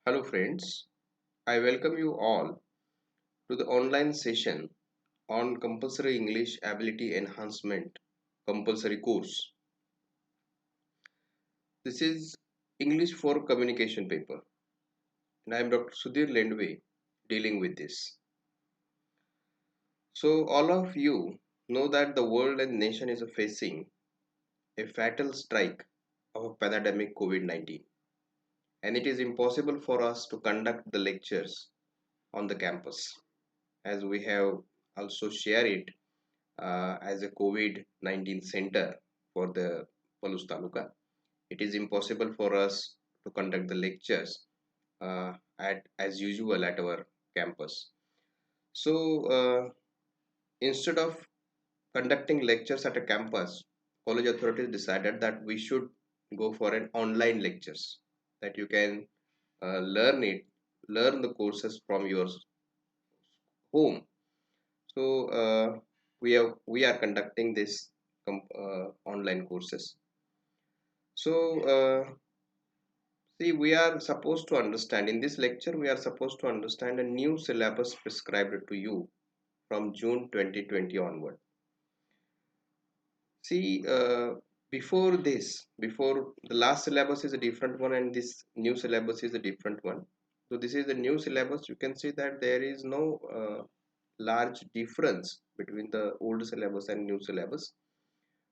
Hello friends, I welcome you all to the online session on Compulsory English Ability Enhancement Compulsory course. This is English for Communication paper and I am Dr. Sudhir Lendwe dealing with this. So all of you know that the world and nation is facing a fatal strike of a pandemic COVID-19 and it is impossible for us to conduct the lectures on the campus as we have also shared it as a COVID-19 center for the Palus Taluka. It is impossible for us to conduct the lectures at as usual at our campus. So instead of conducting lectures at a campus, college authorities decided that we should go for an online lectures that you can learn the courses from your home. So we are conducting this online courses. So see, we are supposed to understand in this lecture. We are supposed to understand a new syllabus prescribed to you from June 2020 onward. See, before the last syllabus is a different one, and this new syllabus is a different one. So this is the new syllabus. You can see that there is no large difference between the old syllabus and new syllabus.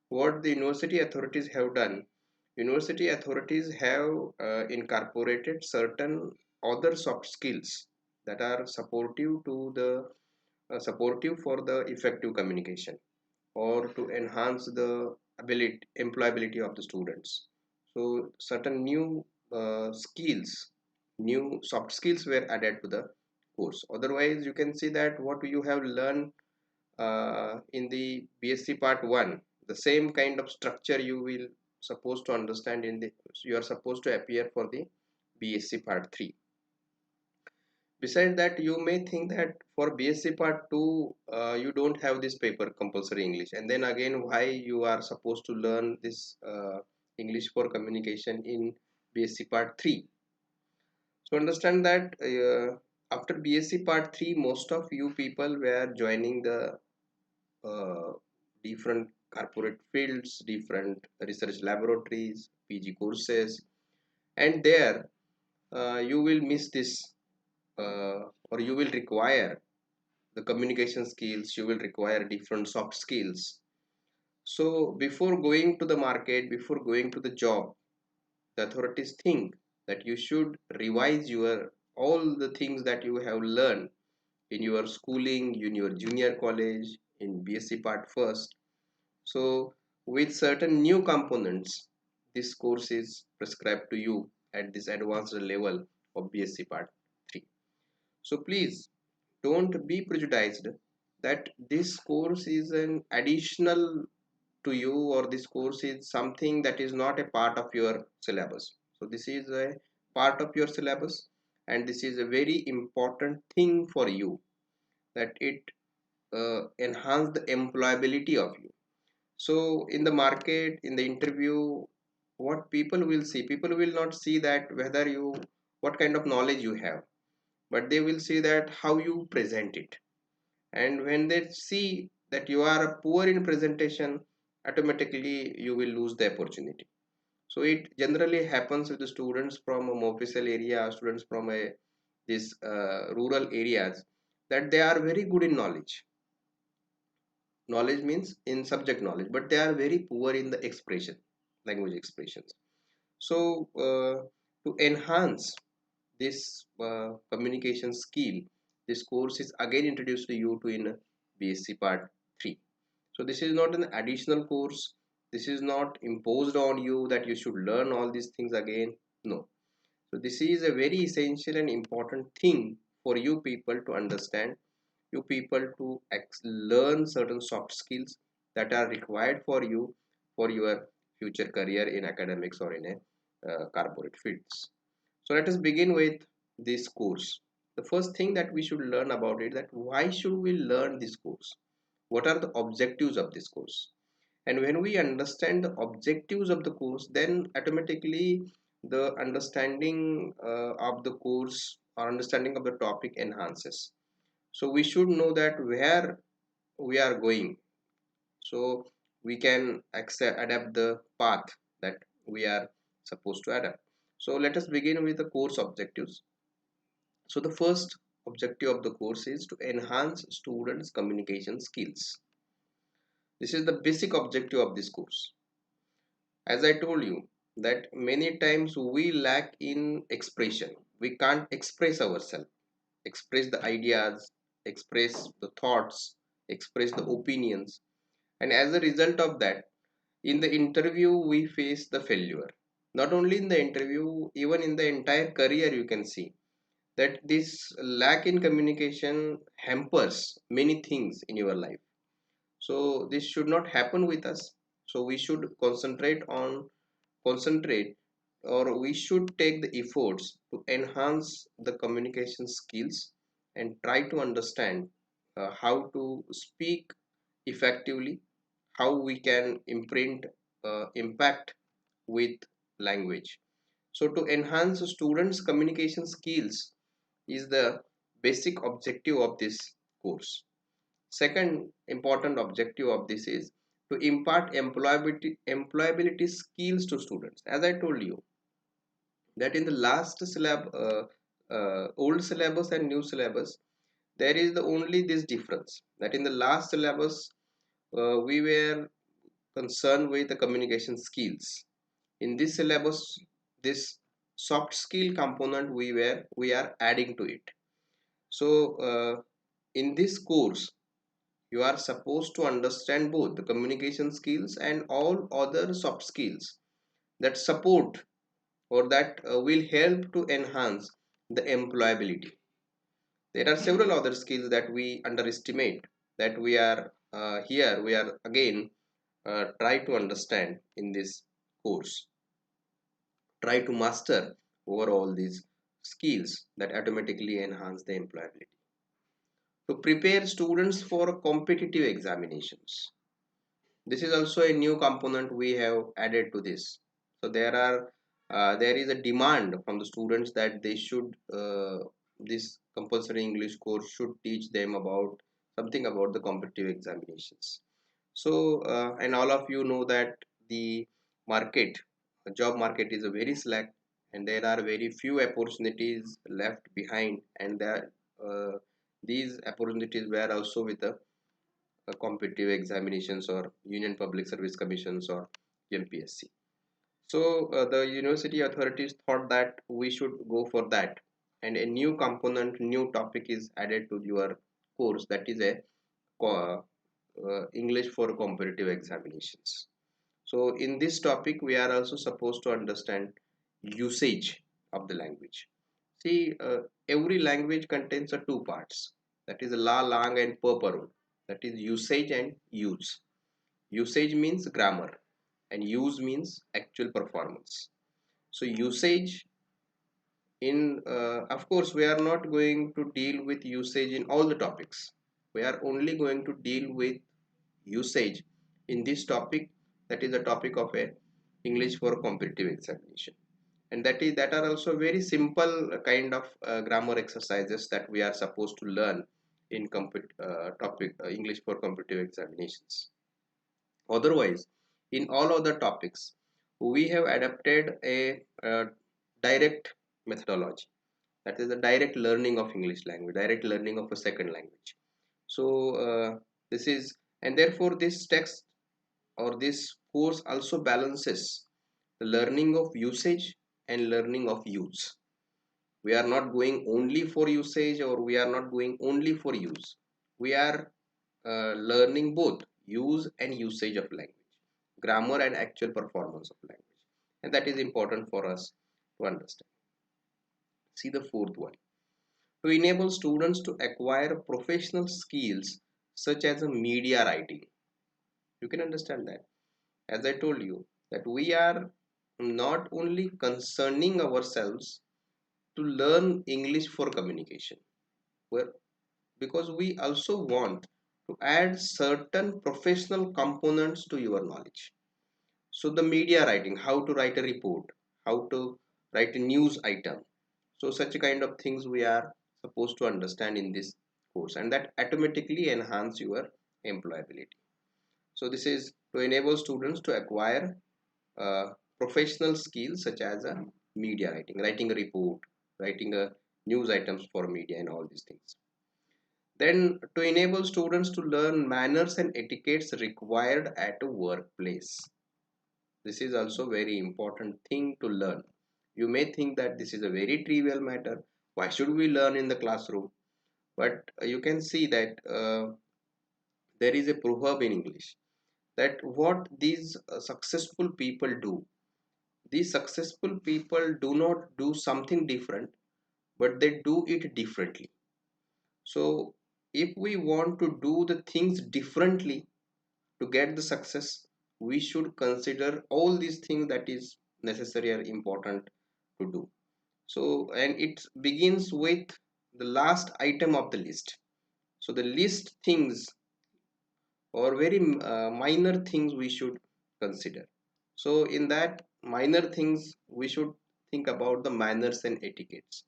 What the university authorities have done, university authorities have incorporated certain other soft skills that are supportive for the effective communication or to enhance the ability employability of the students. So certain new skills, new soft skills were added to the course. Otherwise you can see that what you have learned in the BSc part 1, the same kind of structure you will supposed to understand in the you are supposed to appear for the BSc part 3. Besides that, you may think that for BSc part 2 you don't have this paper compulsory English, and then again why you are supposed to learn this English for communication in BSc part 3. So understand that after BSc part 3 most of you people were joining the uh, different corporate fields, different research laboratories, PG courses, and there you will miss this or you will require the communication skills, you will require different soft skills. So before going to the market, before going to the job, the authorities think that you should revise your all the things that you have learned in your schooling, in your junior college, in BSc part first. So with certain new components, this course is prescribed to you at this advanced level of BSc Part 3. So please don't be prejudiced that this course is an additional to you or this course is something that is not a part of your syllabus. So this is a part of your syllabus and this is a very important thing for you that it enhance the employability of you. So in the market, in the interview, what people will see, people will not see that whether you what kind of knowledge you have, but they will see that how you present it. And when they see that you are poor in presentation, automatically you will lose the opportunity. So it generally happens with the students from a Mofussil area, students from a this rural areas, that they are very good in knowledge means in subject knowledge, but they are very poor in the expression, language expressions. So to enhance this communication skill, this course is again introduced to you to in BSc part 3. So this is not an additional course, this is not imposed on you that you should learn all these things again. No, so this is a very essential and important thing for you people to understand, you people to learn certain soft skills that are required for you for your future career in academics or in a corporate fields. So let us begin with this course. The first thing that we should learn about it, that why should we learn this course, what are the objectives of this course. And when we understand the objectives of the course, then automatically the understanding of the course or understanding of the topic enhances. So we should know that where we are going, so we can accept, adapt the path that we are supposed to adapt. So let us begin with the course objectives. So the first objective of the course is to enhance students communication skills. This is the basic objective of this course. As I told you that many times we lack in expression. We can't express ourselves, express the ideas, express the thoughts, express the opinions, and as a result of that, in the interview we face the failure. Not only in the interview, even in the entire career you can see that this lack in communication hampers many things in your life. So this should not happen with us. So we should concentrate, or we should take the efforts to enhance the communication skills and try to understand how to speak effectively, how we can imprint impact with language. So to enhance students communication skills is the basic objective of this course. Second important objective of this is to impart employability skills to students. As I told you that in the last old syllabus and new syllabus, there is the only this difference that in the last syllabus we were concerned with the communication skills. In this syllabus, this soft skill component we are adding to it. So in this course you are supposed to understand both the communication skills and all other soft skills that support or that will help to enhance the employability. There are several other skills that we underestimate, that we are here we are again try to understand in this course, try to master over all these skills that automatically enhance the employability. To prepare students for competitive examinations, this is also a new component we have added to this. So there is a demand from the students that they should this compulsory English course should teach them about something about the competitive examinations. So and all of you know that the market, job market is a very slack, and there are very few opportunities left behind, and that these opportunities were also with the competitive examinations or Union Public Service Commissions or MPSC. So the university authorities thought that we should go for that, and a new component, new topic is added to your course, that is a English for competitive examinations. So in this topic, we are also supposed to understand usage of the language. See, every language contains two parts. That is la, lang, and purpose. That is usage and use. Usage means grammar, and use means actual performance. So usage in, of course, we are not going to deal with usage in all the topics. We are only going to deal with usage in this topic, that is the topic of a English for competitive examination, and that are also very simple kind of grammar exercises that we are supposed to learn in topic English for competitive examinations. Otherwise, in all other topics we have adapted a direct methodology, that is the direct learning of English language, direct learning of a second language. So this is, and therefore this text or this course also balances the learning of usage and learning of use. We are not going only for usage, or we are not going only for use. We are learning both use and usage of language, grammar and actual performance of language, and that is important for us to understand. See the fourth one: to enable students to acquire professional skills such as a media writing. You can understand that, as I told you, that we are not only concerning ourselves to learn English for communication, well, because we also want to add certain professional components to your knowledge. So the media writing, how to write a report, how to write a news item. So such kind of things we are supposed to understand in this course, and that automatically enhance your employability. So this is to enable students to acquire uh, professional skills such as media writing, writing a report, writing a news items for media, and all these things. Then to enable students to learn manners and etiquettes required at a workplace. This is also very important thing to learn. You may think that this is a very trivial matter. Why should we learn in the classroom? But you can see that there is a proverb in English that what these successful people do, these successful people do not do something different, but they do it differently. So if we want to do the things differently to get the success, we should consider all these things that is necessary or important to do. So, and it begins with the last item of the list. So the list things or very minor things we should consider. So in that minor things we should think about the manners and etiquettes.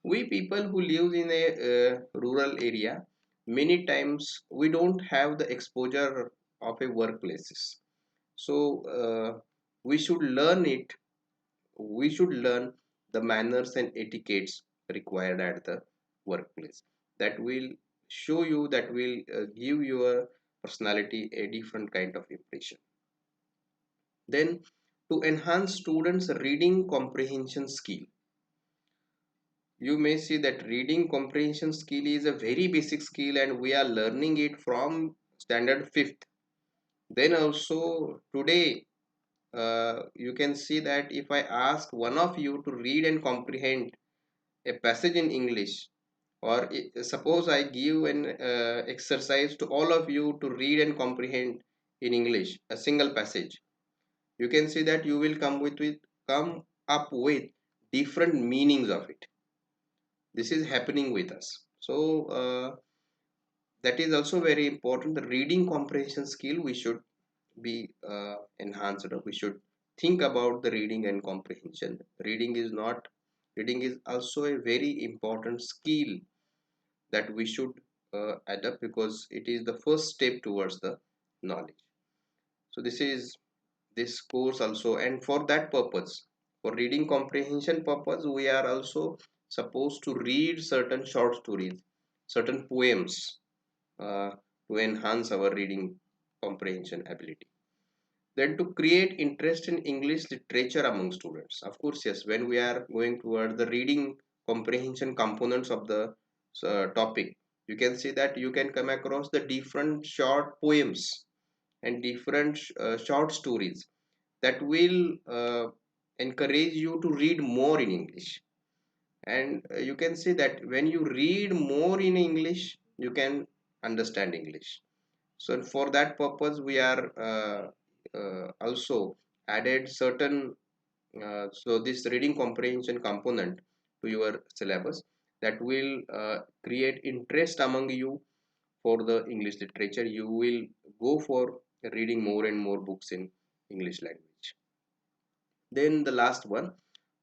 We people who live in a rural area, many times we don't have the exposure of a workplaces. So we should learn it, we should learn the manners and etiquettes required at the workplace. That will show you, that will give your personality a different kind of impression. Then to enhance students reading comprehension skill, you may see that reading comprehension skill is a very basic skill and we are learning it from standard 5th. Then also today you can see that if I ask one of you to read and comprehend a passage in English, or suppose I give an exercise to all of you to read and comprehend in English a single passage, you can see that you will come up with different meanings of it. This is happening with us. So that is also very important. The reading comprehension skill we should be enhanced. We should think about the reading and comprehension. Reading is also a very important skill that we should adapt, because it is the first step towards the knowledge. So this is this course also, and for that purpose, for reading comprehension purpose, we are also supposed to read certain short stories, certain poems, uh, to enhance our reading comprehension ability. Then to create interest in English literature among students. Of course, yes, when we are going toward the reading comprehension components of the topic, you can see that you can come across the different short poems and different short stories that will encourage you to read more in English. And you can see that when you read more in English, you can understand English. So for that purpose, we are also added certain so this reading comprehension component to your syllabus that will create interest among you for the English literature. You will go for reading more and more books in English language. Then the last one,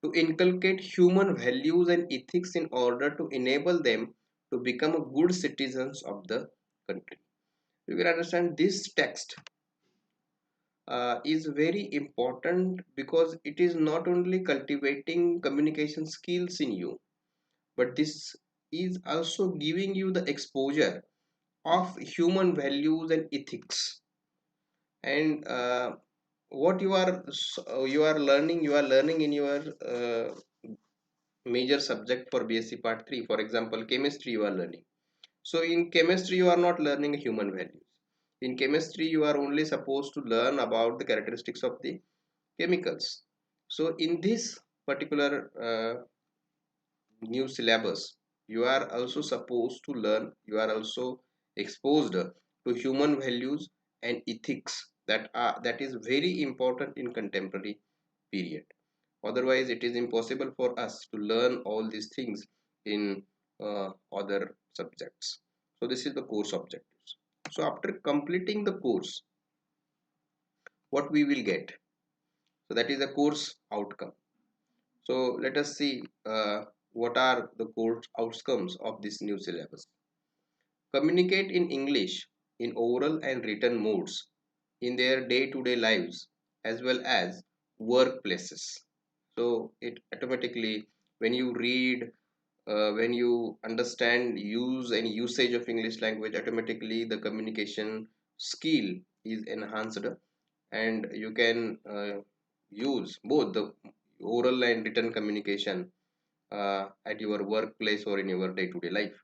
to inculcate human values and ethics in order to enable them to become a good citizens of the country. You can understand this text is very important because it is not only cultivating communication skills in you, but this is also giving you the exposure of human values and ethics. And what you are learning in your major subject for BSc Part 3. For example, chemistry you are learning. So in chemistry you are not learning human values. In chemistry you are only supposed to learn about the characteristics of the chemicals. So in this particular new syllabus, you are also supposed to learn, you are also exposed to human values and ethics that is very important in contemporary period. Otherwise it is impossible for us to learn all these things in other subjects. So this is the course objectives. So after completing the course, what we will get, so that is the course outcome. So let us see what are the course outcomes of this new syllabus. Communicate in English in oral and written modes in their day-to-day lives as well as workplaces. So it automatically, when you read, when you understand use and usage of English language, automatically the communication skill is enhanced, and you can use both the oral and written communication at your workplace or in your day-to-day life.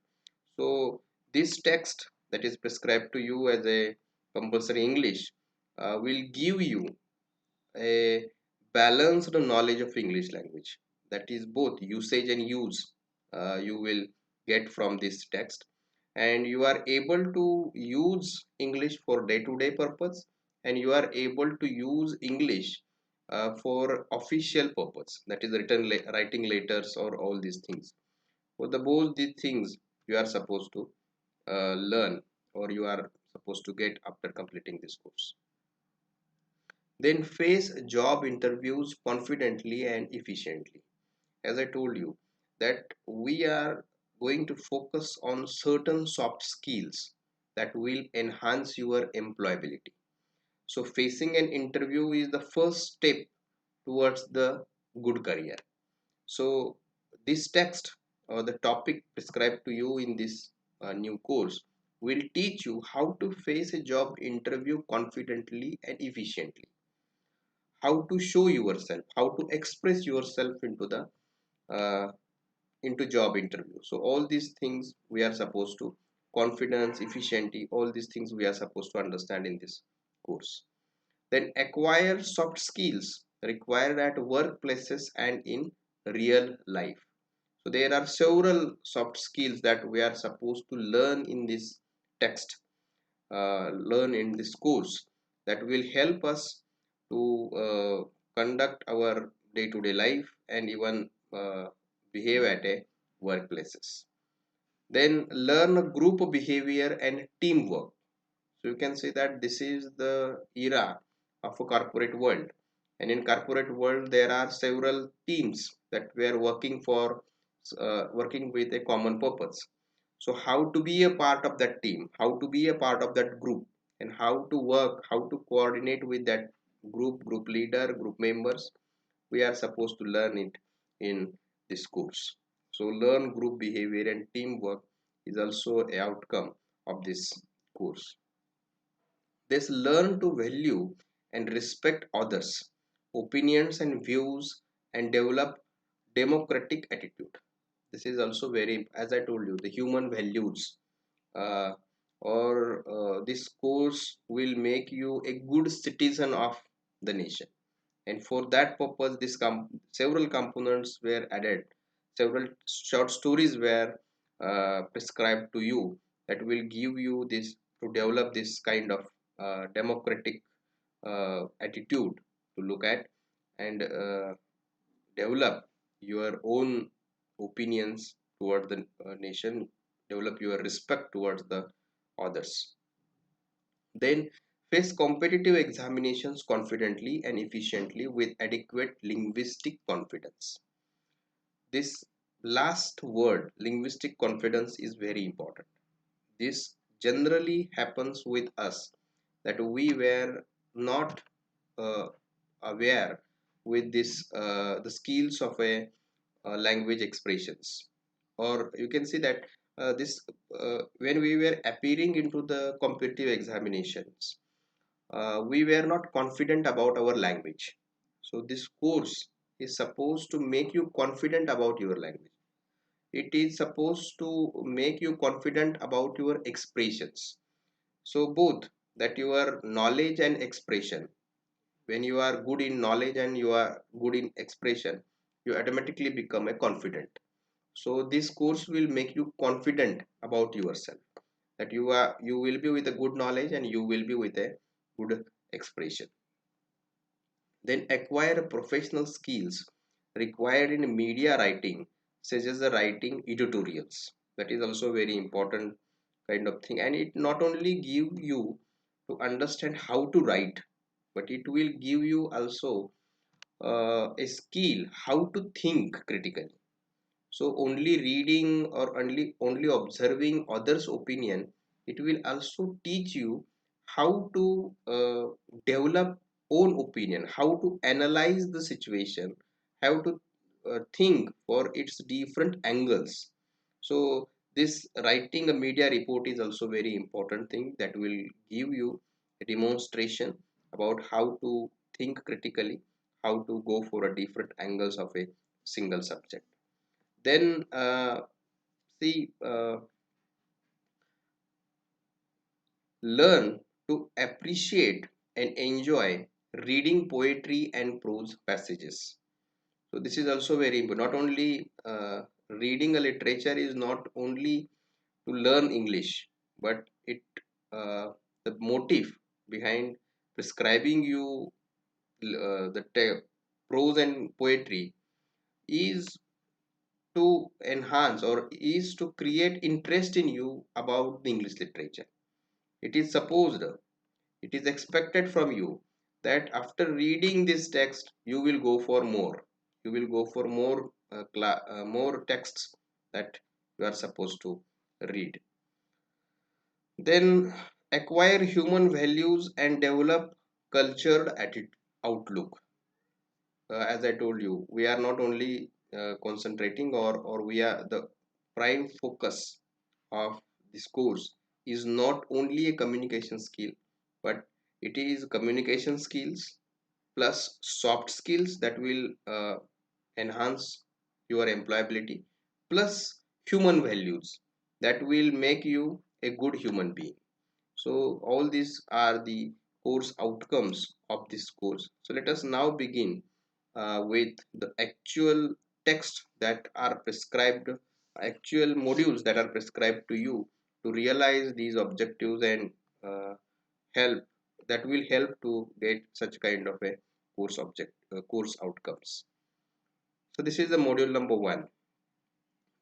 So this text that is prescribed to you as a compulsory English will give you a balanced knowledge of English language. That is both usage and use you will get from this text, and you are able to use English for day-to-day purpose, and you are able to use English for official purpose, that is writing letters or all these things. For the both these things you are supposed to learn, or you are supposed to get after completing this course. Then face job interviews confidently and efficiently. As I told you, that we are going to focus on certain soft skills that will enhance your employability. So facing an interview is the first step towards the good career. So this text or the topic prescribed to you in this new course will teach you how to face a job interview confidently and efficiently, how to show yourself, how to express yourself uh, into job interview. So all these things we are supposed to, confidence, efficiency, all these things we are supposed to understand in this course. Then acquire soft skills required at workplaces and in real life. So there are several soft skills that we are supposed to learn in this text, learn in this course, that will help us to conduct our day-to-day life and even behave at a workplaces. Then learn group behavior and teamwork. So you can say that this is the era of a corporate world, and in corporate world there are several teams that were working for working with a common purpose. So how to be a part of that team, how to be a part of that group, and how to work, how to coordinate with that group leader, group members, we are supposed to learn it in this course. So learn group behavior and teamwork is also a outcome of this course. This learn to value and respect others' opinions and views and develop democratic attitude. This is also very, as I told you, the human values. Uh, or this course will make you a good citizen of the nation. And for that purpose, several components were added. Several short stories were prescribed to you that will give you this to develop this kind of democratic attitude to look at, and develop your own opinions toward the nation, develop your respect towards the others. Then face competitive examinations confidently and efficiently with adequate linguistic confidence. This last word, linguistic confidence, is very important. This generally happens with us, that we were not uh, aware with this the skills of a language expressions, or you can see that this when we were appearing into the competitive examinations, we were not confident about our language. So this course is supposed to make you confident about your language. It is supposed to make you confident about your expressions. So both, that your knowledge and expression, when you are good in knowledge and you are good in expression, you automatically become a confident. So this course will make you confident about yourself, that you will be with a good knowledge and you will be with a good expression. Then acquire professional skills required in media writing, such as the writing editorials. That is also very important kind of thing, and it not only give you to understand how to write, but it will give you also a skill how to think critically. So only reading or only observing others opinion, it will also teach you how to develop own opinion, how to analyze the situation, how to think for its different angles. So this writing a media report is also very important thing that will give you a demonstration about how to think critically, how to go for a different angles of a single subject. Then see learn to appreciate and enjoy reading poetry and prose passages. So this is also very important. Not only reading a literature is not only to learn English, but it the motive behind prescribing you prose and poetry is to enhance or is to create interest in you about the English literature. It is supposed, it is expected from you that after reading this text, you will go for more. You will go for more texts that you are supposed to read. Then acquire human values and develop cultured attitude outlook. As I told you, we are not only concentrating or we are the prime focus of this course is not only a communication skill, but it is communication skills plus soft skills that will enhance your employability plus human values that will make you a good human being. So all these are the course outcomes of this course. So let us now begin with the actual text that are prescribed, actual modules that are prescribed to you to realize these objectives and uh, help that will help to get such kind of a course outcomes. So this is the module number one,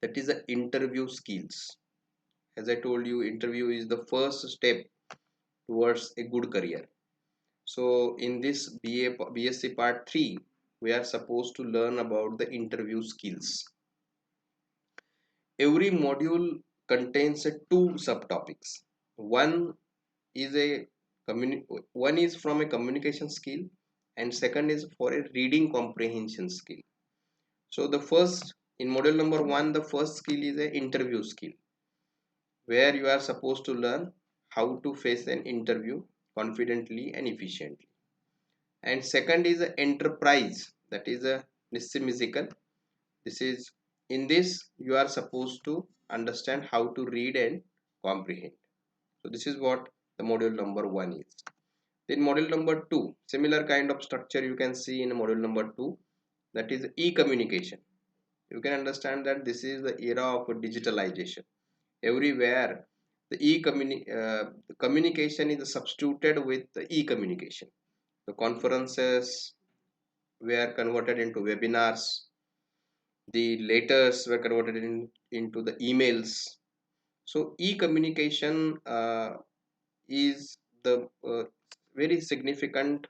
that is the interview skills. As I told you, interview is the first step towards a good career. So in this BSc part 3, we are supposed to learn about the interview skills. Every module contains two subtopics. One is a one is from a communication skill and second is for a reading comprehension skill. So the first in module number 1, the first skill is a interview skill where you are supposed to learn how to face an interview confidently and efficiently. And second is a enterprise, that is a physical. This is in this you are supposed to understand how to read and comprehend. So this is what the module number 1 is. Then module number 2, similar kind of structure you can see in module number 2, that is e-communication. You can understand that this is the era of digitalization. Everywhere the communication is substituted with the e-communication. The conferences were converted into webinars, the letters were converted into the emails. So e-communication is the very significant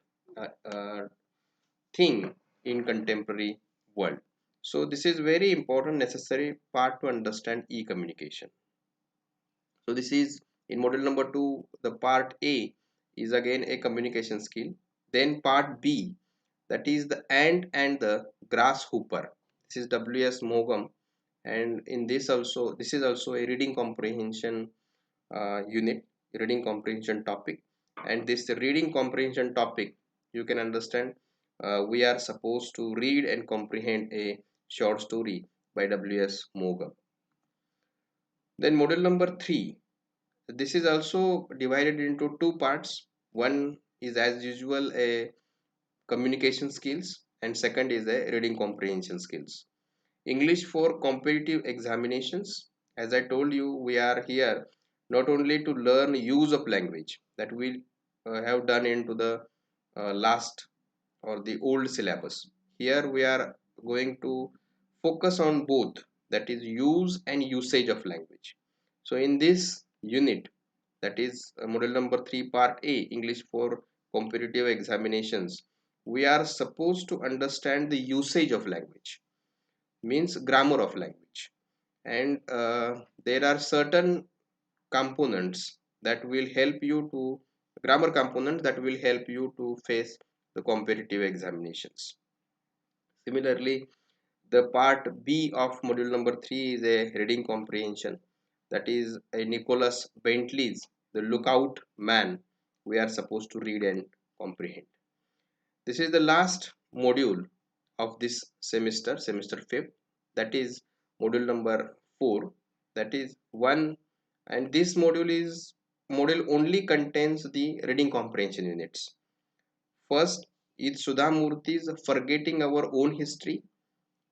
thing in contemporary world. So this is very important necessary part to understand e-communication. So this is in module number 2, the part A is again a communication skill. Then part B, that is the ant and the grasshopper. This is W.S. Mogum, and in this also this is also a reading comprehension unit, reading comprehension topic. And this reading comprehension topic, you can understand we are supposed to read and comprehend a short story by W.S. Mogum. Then module number 3, this is also divided into two parts. One is as usual a communication skills and second is a reading comprehension skills. English for competitive examinations. As I told you, we are here not only to learn use of language that we have done into the last or the old syllabus. Here we are going to focus on both, that is use and usage of language. So in this unit, that is module number 3 part A, English for competitive examinations, we are supposed to understand the usage of language, means grammar of language. And there are certain components that will help you to, grammar components that will help you to face the competitive examinations. Similarly, the part B of module number 3 is a reading comprehension. That is a Nicholas Bentley's The Lookout Man. We are supposed to read and comprehend. This is the last module of this semester, semester 5th. That is module number 4. That is one, and this module only contains the reading comprehension units. First is Sudha Murthy's Forgetting Our Own History,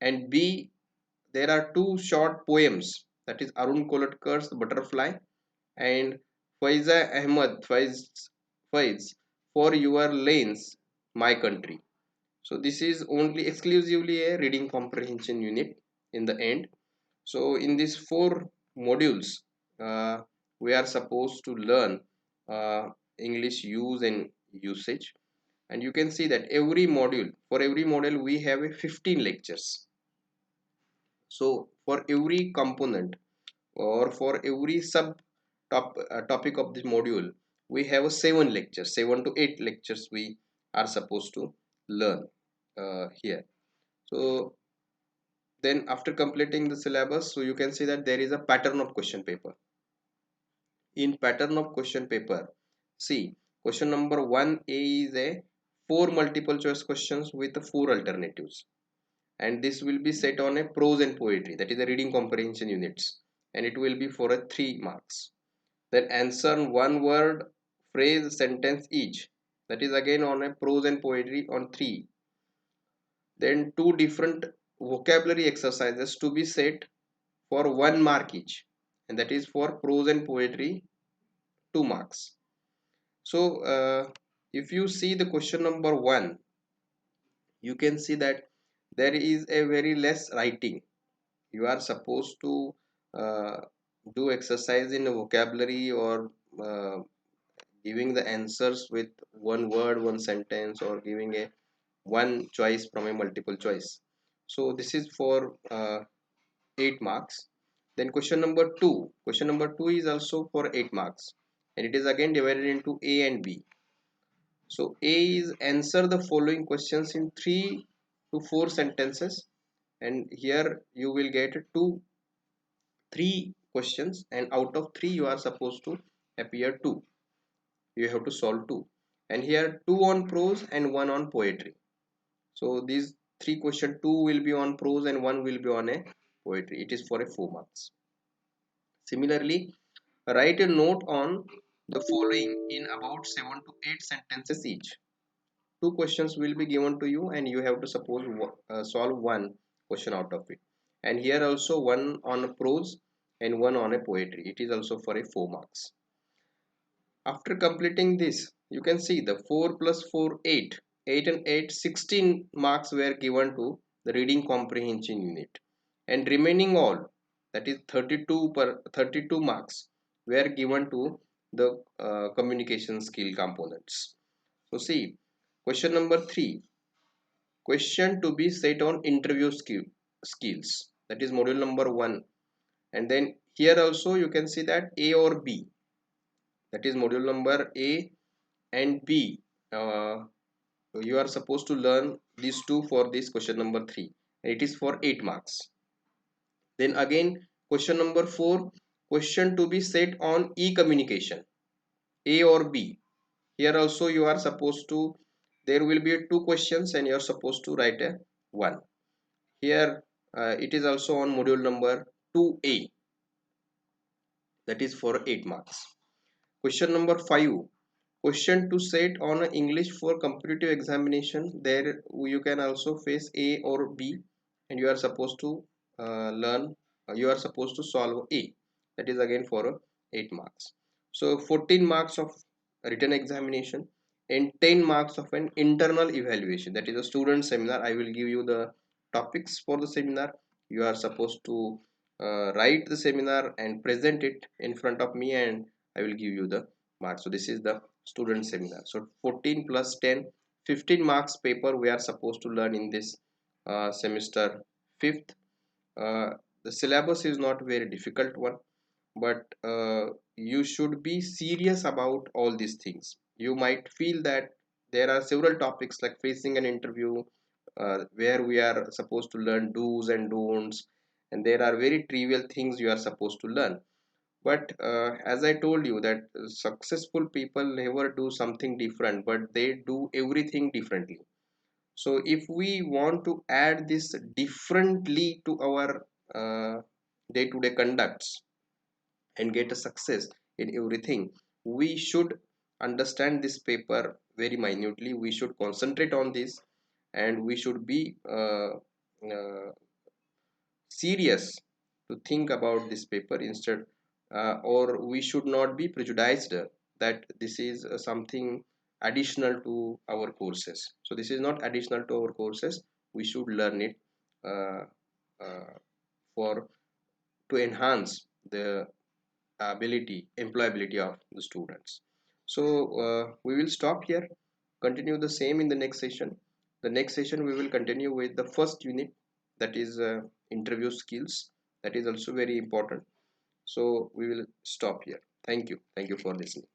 and B, there are two short poems, that is Arun Kolotkar's Butterfly and Faiza Ahmad Faiz For Your Lanes, My Country. So this is only exclusively a reading comprehension unit in the end. So in these four modules, uh, we are supposed to learn uh, English use and usage. And you can see that for every module, we have a 15 lectures. So for every component or for every topic of this module, we have a 7 lectures, 7 to 8 lectures we are supposed to learn here. So then after completing the syllabus, so you can see that there is a pattern of question paper. In pattern of question paper, see, question number 1A is a 4 multiple choice questions with 4 alternatives, and this will be set on a prose and poetry, that is a reading comprehension units, and it will be for a 3 marks. Then answer one word, phrase, sentence each, that is again on a prose and poetry on 3. Then two different vocabulary exercises to be set for 1 mark each, and that is for prose and poetry 2 marks. So if you see the question number 1, you can see that there is a very less writing. You are supposed to uh, do exercise in a vocabulary or giving the answers with one word, one sentence, or giving a one choice from a multiple choice. So this is for 8 marks. Then question number 2 is also for 8 marks, and it is again divided into A and B. So A is answer the following questions in 3 to 4 sentences, and here you will get 3 questions, and out of 3 you are supposed to appear 2. You have to solve 2, and here 2 on prose and 1 on poetry. So these 3 question, 2 will be on prose and 1 will be on a poetry. It is for a 4 marks. Similarly, write a note on the following in about 7 to 8 sentences each. 2 questions will be given to you, and you have to solve 1 question out of it. And here also 1 on a prose and 1 on a poetry. It is also for a 4 marks. After completing this, you can see the 4 plus 4, 8. 8 and 8, 16 marks were given to the reading comprehension unit. And remaining all, that is 32 marks, were given to the communication skill components. So see, question number 3, question to be set on interview skills. That is module number 1. And then here also you can see that A or B, that is module number A and B. You are supposed to learn these two for this question number 3, and it is for 8 marks. Then again question number 4, question to be set on e-communication, A or B. Here also you are supposed to, there will be 2 questions and you are supposed to write a 1. Here it is also on module number 2A, that is for 8 marks. Question number 5, question to set on English for competitive examination. There you can also face A or B, and you are supposed to you are supposed to solve A, that is again for 8 marks. So 14 marks of written examination and 10 marks of an internal evaluation, that is a student seminar. I will give you the topics for the seminar. You are supposed to write the seminar and present it in front of me, and I will give you the marks. So this is the student seminar. So 14 plus 10, 15 marks paper we are supposed to learn in this semester fifth. The syllabus is not very difficult one, but you should be serious about all these things. You might feel that there are several topics like facing an interview, where we are supposed to learn do's and don'ts, and there are very trivial things you are supposed to learn. But as I told you that successful people never do something different, but they do everything differently. So if we want to add this differently to our day-to-day conducts and get a success in everything, we should understand this paper very minutely. We should concentrate on this, and we should be serious to think about this paper instead, or we should not be prejudiced that this is something additional to our courses. So this is not additional to our courses. We should learn it uh, uh, for to enhance the ability employability of the students. So we will stop here, continue the same in the next session. The next session we will continue with the first unit, that is interview skills. That is also very important. So we will stop here. Thank you for listening.